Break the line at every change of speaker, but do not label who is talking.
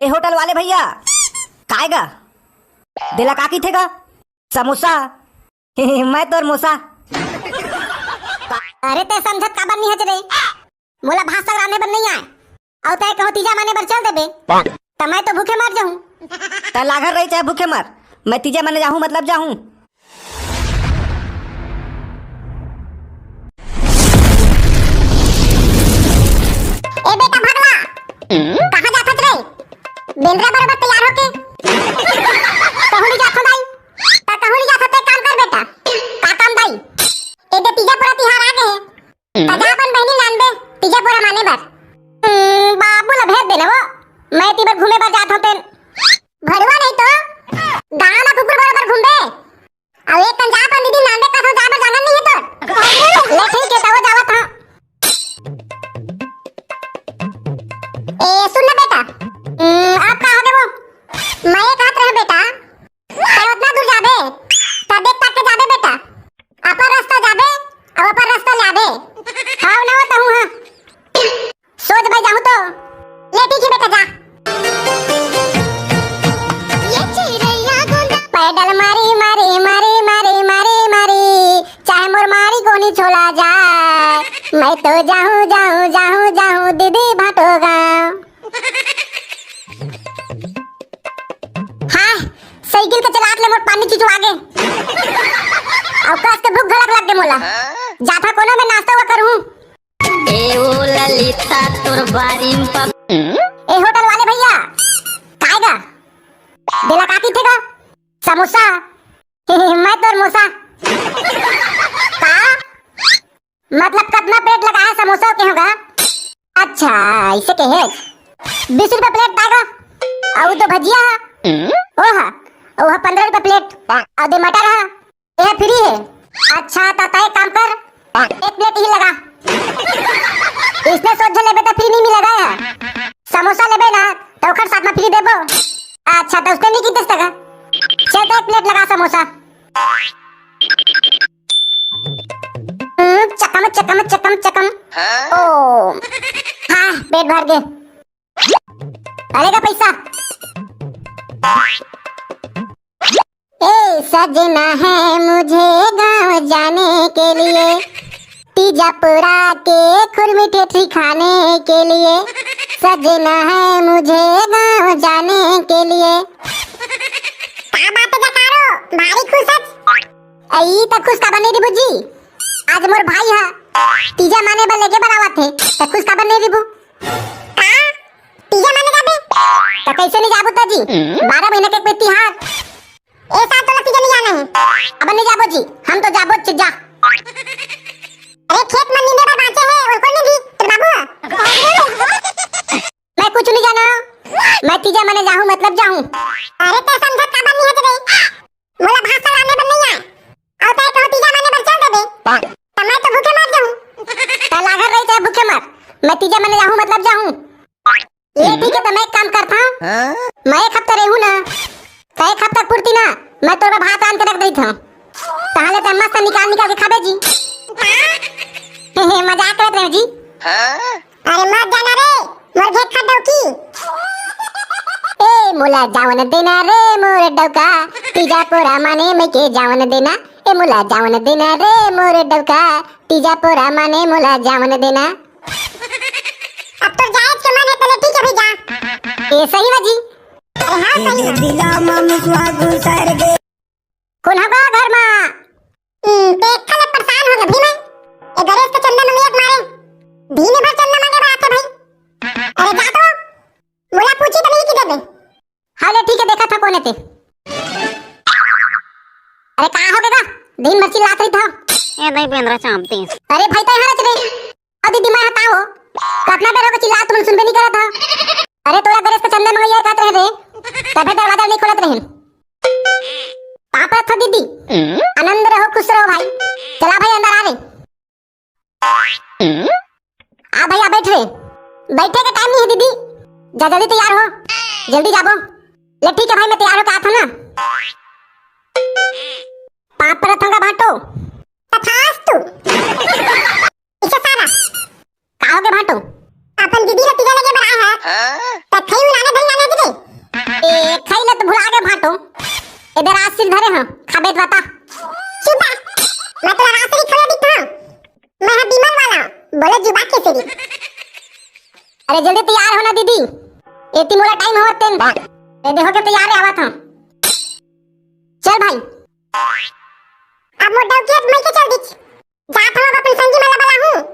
ए hotel वाले भैया काएगा दिला काकी थे का समोसा मैं तोर मोसा।
अरे ते समझत का बन्नी हच रे मोला भाषा राने बन नहीं आए और तय कहो तीजा माने बर चल देबे त मैं तो भूखे मर जाऊं।
त लागर रही चाहे भूखे मर मैं तीजा माने जाऊं मतलब जाऊं।
ए बेटा भगला कहां जात रे बेंद्रा बराबर तैयार होके कहूनी जात भाई ता कहूनी जात ते काम कर बेटा का काम भाई ए दे तीजा पूरा तिहार आ गए ता जा अपन बहनी लान दे तीजा पूरा माने बर बाबू ला भेज देना वो मैं तीबर घूमे बर जात होते भड़वा नहीं तो गांव में कुकुर बराबर घूम दे अब एक तन जा अपन दीदी लान दे का तो जा बर जाना नहीं है तो ले ठीक है तो वो जावत हां। ए सुन ना बेटा आप कहाँ हो वो मैं एक हाथ रह बेटा तो उतना दूर जाबे तब देख तक के जाबे बेटा अपन रास्ता जाबे और अपन रास्ता लाबे हां ना होता हूं हां सोच भाई जाऊं तो ले ठीक है बेटा जा ये चिड़ैया गुंडा पैडल मारी मारी मारी मारी मारी मारी चाहे मोर मारी कोनी छोला जाए मैं तो जाऊं जाऊं जाऊं जाऊं दीदी भाटो गाँव। हाँ साइकिल के चलात ले मोर पानी चीचू आगे और कस के भूख घलक लग गे मोला जाथा कोनो में नाश्ता हुआ करूं।
ए ओ ललिता तोर बारीम पा
ए होटल वाले भैया काएगा दिला काकी थे का समोसा मैं तोर मोसा का मतलब कितना प्लेट लगा है समोसा के होगा अच्छा इसे कहे 20 रुपए प्लेट दागा और तो भजिया ओहा ओहा 15 रुपए प्लेट और दे मटर है यह फ्री है। अच्छा तो तय काम कर एक प्लेट ही लगा इसने सोच लेबे तो फ्री नहीं मिलेगा है समोसा लेबे ना तो ओकर साथ में फ्री देबो। अच्छा तो उसने नहीं की दस टका चल तो एक प्लेट लगा समोसा चकम चकम चकम चकम ओ हाँ पेट भर गए अरेगा पैसा। ए सजना है मुझे गांव जाने के लिए तीजापुरा के खुरमीठे खाने के लिए सजना है मुझे गांव जाने के लिए का बात जकारो भारी खुशत आई त खुश का बने दी बुजी आज मोर भाई है तीजा माने बल लेके बनावा थे त खुश का बने दी बु का तीजा माने जाबे त कैसे नहीं जाबू त जी 12 महीने के तिहार ए साथ तो तीजा नहीं जाना है अब नहीं जाबो जी हम तो जाबो जा अरे खेत में नींदे पर बांचे है और कौन नहीं तेरे बाबू मैं कुछ नहीं जाना मैं तीजा माने जाऊं मतलब जाऊं। अरे ते समझत का बन्नी है रे मोला भाषा लाने बन नहीं आए और तय कहो तीजा माने बर चल देबे त मैं तो भूखे मर जाऊं। त लागर रही चाहे भूखे मर मैं तीजा माने जाऊं मतलब जाऊं। ये ठीक है तो मैं एक काम करता हूं मैं एक हफ्ता रहूं ना तो एक हफ्ता पूर्ति ना मैं तोरा भात आन के रख देता हूं ताले त मस्त निकाल निकाल के खाबे जी मजाक करत रहे जी। अरे मत जाना रे मोर घेत खा दो की ए मोला जावन देना रे मोर डौका तीजापुरा माने मैं के जावन देना ए मोला जावन देना रे मोर डौका तीजापुरा माने मोला जावन देना। अब तो जायज के माने तले ठीक है भैया ए सही बाजी अरे हां सही दिला ममुआ गुसर गे कौन होगा घर में देख खले परेशान हो गए भी मैं ए गणेश के चंदन में एक मारे दिन भर चंदन मांगे बात है भाई अरे जा तो मोला पूछी तो नहीं की देबे हाले ठीक है देखा था कोने ते अरे कहां हो गएगा दिन भर चिल्लात रही था
ए नहीं बेंद्रा चामती
अरे भाई तो यहां चले अब दीदी मैं हटा हो कतना देर हो चिल्ला तुम सुनबे नहीं करा था। अरे तोरा गणेश के चंदन में ये कहत रहे रे तबे दरवाजा नहीं खोलत रहे पापा था दीदी आनंद रहो खुश रहो भाई चला भाई अंदर आ रे आ भैया बैठ रे बैठे का टाइम नहीं है दीदी जा जल्दी तैयार हो जल्दी जाबो ले ठीक है भाई मैं तैयार हो का था ना पाप पर रखूंगा भाटो तथास्तु इसे सारा काओगे भाटो अपन दीदी रे तीजा लगे बनाया है त थई लाने धई लाने दे चीज धरे हां खाबेत बता
चुप मैं तो रास्ते ही खड़ा दिखता हूं मैं है बिमल वाला बोले जुबा के तेरी
अरे जल्दी तैयार होना दीदी एती मोला टाइम होत तेन ए देखो के तैयार है आवत हां चल भाई
अब मोर डौकियत मैं के चल दिच जात हम अपन संगी वाला हूं